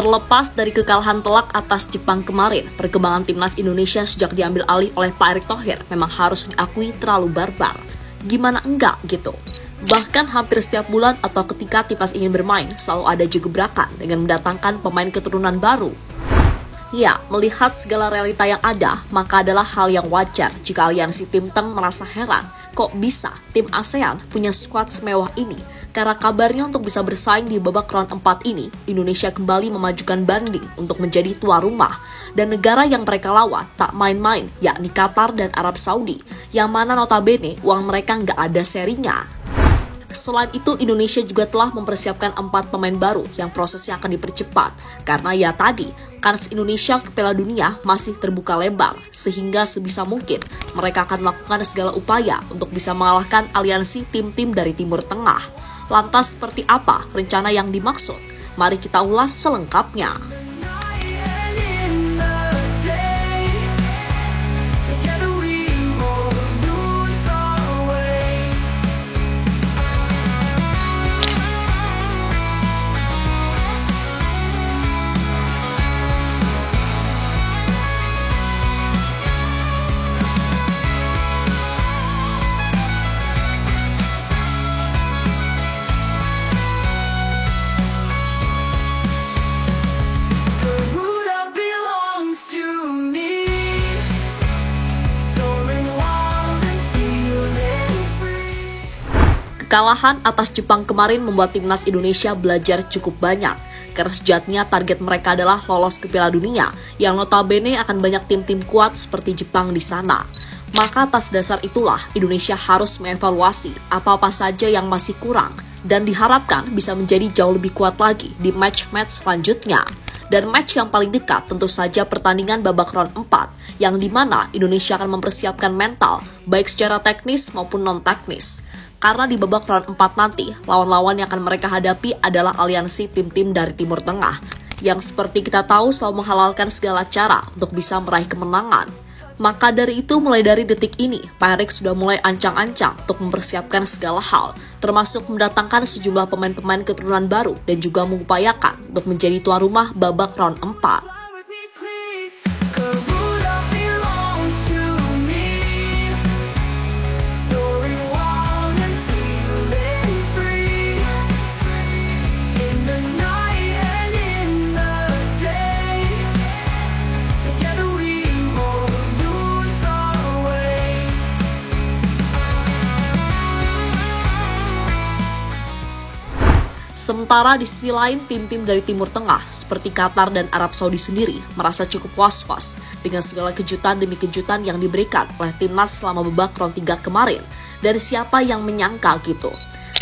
Terlepas dari kekalahan telak atas Jepang kemarin, perkembangan timnas Indonesia sejak diambil alih oleh Pak Erick Thohir memang harus diakui terlalu barbar. Gimana enggak gitu? Bahkan hampir setiap bulan atau ketika timnas ingin bermain, selalu ada gebrakan dengan mendatangkan pemain keturunan baru. Ya, melihat segala realita yang ada, maka adalah hal yang wajar jika aliansi Tim Teng merasa heran, kok bisa tim ASEAN punya skuad semewah ini? Karena kabarnya untuk bisa bersaing di babak round 4 ini, Indonesia kembali memajukan banding untuk menjadi tuan rumah. Dan negara yang mereka lawan tak main-main, yakni Qatar dan Arab Saudi, yang mana notabene uang mereka nggak ada serinya. Selain itu, Indonesia juga telah mempersiapkan 4 pemain baru yang prosesnya akan dipercepat. Karena ya tadi, kans Indonesia ke Piala Dunia masih terbuka lebar, sehingga sebisa mungkin mereka akan melakukan segala upaya untuk bisa mengalahkan aliansi tim-tim dari Timur Tengah. Lantas seperti apa rencana yang dimaksud? Mari kita ulas selengkapnya. Kekalahan atas Jepang kemarin membuat timnas Indonesia belajar cukup banyak. Karena sejatinya target mereka adalah lolos ke Piala Dunia, yang notabene akan banyak tim-tim kuat seperti Jepang di sana. Maka atas dasar itulah Indonesia harus mengevaluasi apa-apa saja yang masih kurang dan diharapkan bisa menjadi jauh lebih kuat lagi di match-match selanjutnya. Dan match yang paling dekat tentu saja pertandingan babak round 4, yang dimana Indonesia akan mempersiapkan mental, baik secara teknis maupun non-teknis. Karena di babak round 4 nanti, lawan-lawan yang akan mereka hadapi adalah aliansi tim-tim dari Timur Tengah, yang seperti kita tahu selalu menghalalkan segala cara untuk bisa meraih kemenangan. Maka dari itu, mulai dari detik ini, Pak Erick sudah mulai ancang-ancang untuk mempersiapkan segala hal, termasuk mendatangkan sejumlah pemain-pemain keturunan baru dan juga mengupayakan untuk menjadi tuan rumah babak round 4. Sementara di sisi lain, tim-tim dari Timur Tengah seperti Qatar dan Arab Saudi sendiri merasa cukup was-was dengan segala kejutan demi kejutan yang diberikan oleh timnas selama babak round 3 kemarin. Dari siapa yang menyangka gitu?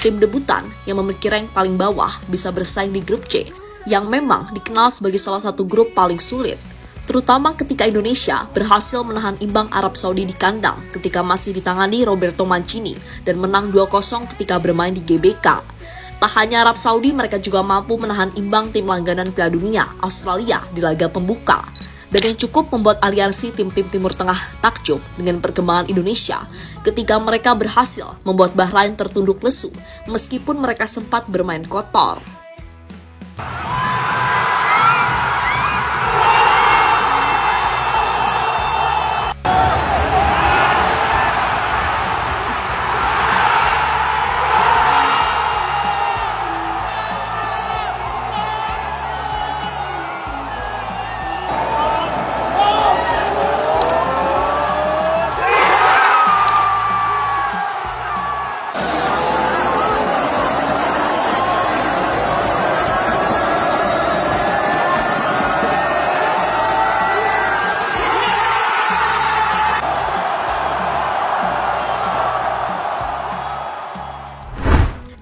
Tim debutan yang memiliki rank paling bawah bisa bersaing di grup C, yang memang dikenal sebagai salah satu grup paling sulit. Terutama ketika Indonesia berhasil menahan imbang Arab Saudi di kandang ketika masih ditangani Roberto Mancini dan menang 2-0 ketika bermain di GBK. Tak hanya Arab Saudi, mereka juga mampu menahan imbang tim langganan Piala Dunia Australia di laga pembuka. Dan yang cukup membuat aliansi tim-tim Timur Tengah takjub dengan perkembangan Indonesia ketika mereka berhasil membuat Bahrain tertunduk lesu meskipun mereka sempat bermain kotor.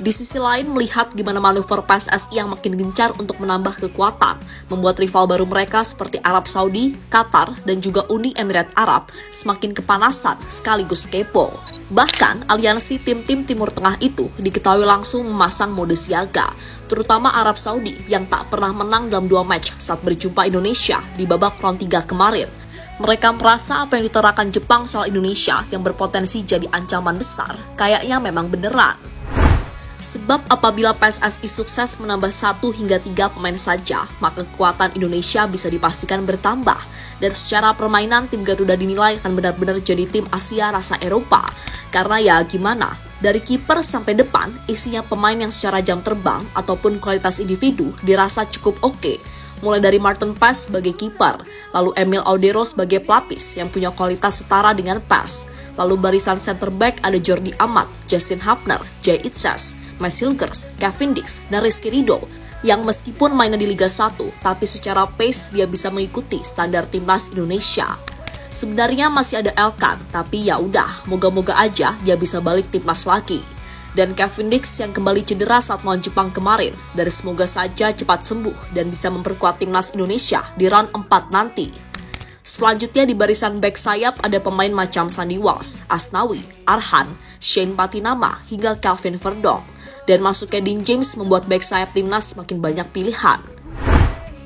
Di sisi lain, melihat gimana manuver PSSI yang makin gencar untuk menambah kekuatan, membuat rival baru mereka seperti Arab Saudi, Qatar, dan juga Uni Emirat Arab semakin kepanasan sekaligus kepo. Bahkan, aliansi tim-tim Timur Tengah itu diketahui langsung memasang mode siaga, terutama Arab Saudi yang tak pernah menang dalam 2 match saat berjumpa Indonesia di babak round 3 kemarin. Mereka merasa apa yang diterakan Jepang soal Indonesia yang berpotensi jadi ancaman besar, kayaknya memang beneran. Sebab apabila PSSI sukses menambah 1 hingga 3 pemain saja, maka kekuatan Indonesia bisa dipastikan bertambah. Dan secara permainan, tim Garuda dinilai akan benar-benar jadi tim Asia rasa Eropa. Karena ya gimana, dari kiper sampai depan, isinya pemain yang secara jam terbang ataupun kualitas individu dirasa cukup oke. Mulai dari Martin Paes sebagai kiper, lalu Emil Audero sebagai pelapis yang punya kualitas setara dengan Paes. Lalu barisan center back ada Jordi Amat, Justin Hapner, Jay Itzes, Max Hilgers, Kevin Dix, dan Rizky Ridho, yang meskipun mainnya di Liga 1, tapi secara pace dia bisa mengikuti standar timnas Indonesia. Sebenarnya masih ada Elkan, tapi ya udah, moga-moga aja dia bisa balik timnas lagi. Dan Kevin Dix yang kembali cedera saat melawan Jepang kemarin, dan semoga saja cepat sembuh dan bisa memperkuat timnas Indonesia di round 4 nanti. Selanjutnya di barisan back sayap ada pemain macam Sandy Walsh, Asnawi, Arhan, Shane Patinama, hingga Calvin Verdong. Dan masuknya Dean James membuat back sayap timnas semakin banyak pilihan.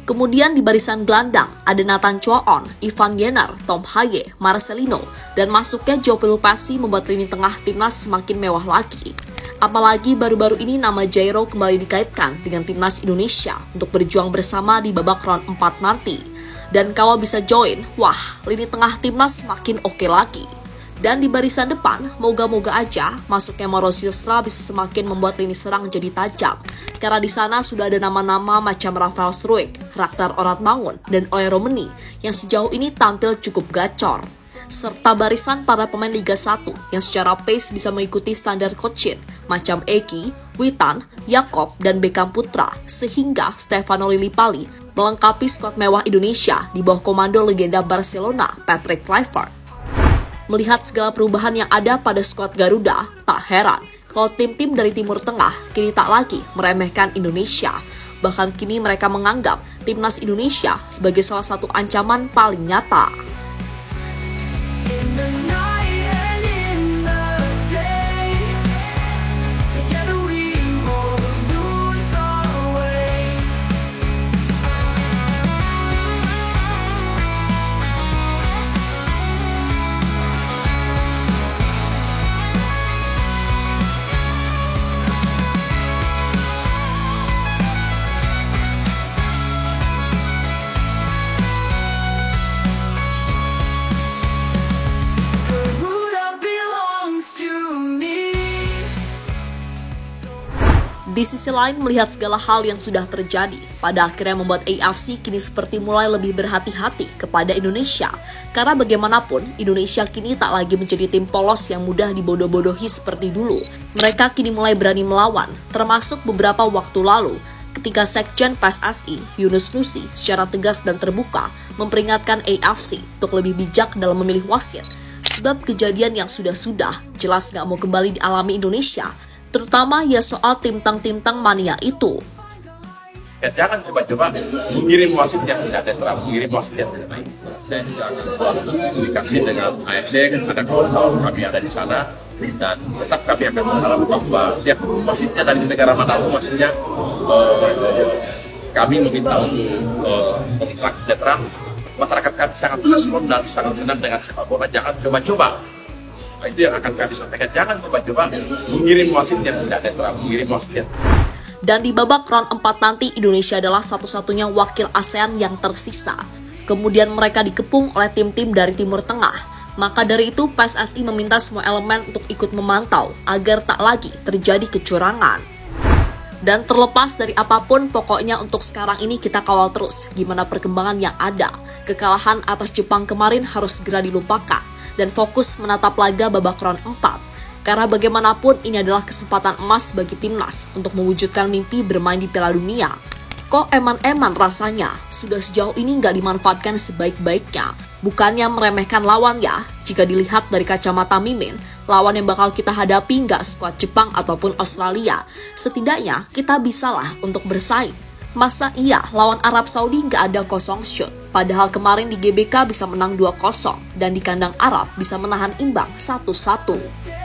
Kemudian di barisan gelandang ada Nathan Choon, Ivan Jenner, Tom Haye, Marcelino, dan masuknya Joe Pelupasi membuat lini tengah timnas semakin mewah lagi. Apalagi baru-baru ini nama Jairo kembali dikaitkan dengan timnas Indonesia untuk berjuang bersama di babak round 4 nanti. Dan kalau bisa join, wah, lini tengah timnas semakin oke lagi. Dan di barisan depan, moga-moga aja masuknya Mauro Silstra bisa semakin membuat lini serang jadi tajam. Karena di sana sudah ada nama-nama macam Rafael Struijk, Ragnar Oratmangun, dan Ole Romeni yang sejauh ini tampil cukup gacor. Serta barisan para pemain Liga 1 yang secara pace bisa mengikuti standar Cochin macam Eki, Witan, Yakob, dan Beckham Putra, sehingga Stefano Lillipali melengkapi skuad mewah Indonesia di bawah komando legenda Barcelona Patrick Kluivert. Melihat segala perubahan yang ada pada skuad Garuda, tak heran kalau tim-tim dari Timur Tengah kini tak lagi meremehkan Indonesia. Bahkan kini mereka menganggap timnas Indonesia sebagai salah satu ancaman paling nyata. Di sisi lain, melihat segala hal yang sudah terjadi, pada akhirnya membuat AFC kini seperti mulai lebih berhati-hati kepada Indonesia. Karena bagaimanapun, Indonesia kini tak lagi menjadi tim polos yang mudah dibodoh-bodohi seperti dulu. Mereka kini mulai berani melawan, termasuk beberapa waktu lalu, ketika Sekjen PSSI, Yunus Nusi, secara tegas dan terbuka memperingatkan AFC untuk lebih bijak dalam memilih wasit. Sebab kejadian yang sudah-sudah jelas gak mau kembali dialami Indonesia, terutama ya soal tintang-tintang mania itu. Ya, jangan coba-coba mengirim wasitnya tidak netral, mengirim wasitnya tidak baik. Saya juga akan komunikasi dengan AFC, kan ada kawan-kawan kami ada di sana, dan tetap kami akan mengharap bahwa siap wasitnya dari negara manapun, maksudnya kami meminta kontrak netral. Masyarakat kami sangat respon dan sangat senang dengan sepak bola. Jangan coba-coba. Itu yang akan kami sampaikan, jangan coba-coba mengirim wasitnya tidak netral, mengirim wasitnya. Dan di babak round 4 nanti, Indonesia adalah satu-satunya wakil ASEAN yang tersisa. Kemudian mereka dikepung oleh tim-tim dari Timur Tengah. Maka dari itu PSSI meminta semua elemen untuk ikut memantau agar tak lagi terjadi kecurangan. Dan terlepas dari apapun, pokoknya untuk sekarang ini kita kawal terus gimana perkembangan yang ada. Kekalahan atas Jepang kemarin harus segera dilupakan dan fokus menatap laga babak round 4. Karena bagaimanapun ini adalah kesempatan emas bagi timnas untuk mewujudkan mimpi bermain di Piala Dunia. Kok eman-eman rasanya sudah sejauh ini nggak dimanfaatkan sebaik-baiknya. Bukannya meremehkan lawan ya, jika dilihat dari kacamata Mimin, lawan yang bakal kita hadapi nggak skuad Jepang ataupun Australia. Setidaknya kita bisalah untuk bersaing. Masa iya lawan Arab Saudi nggak ada kosong shoot? Padahal kemarin di GBK bisa menang 2-0 dan di kandang Arab bisa menahan imbang 1-1.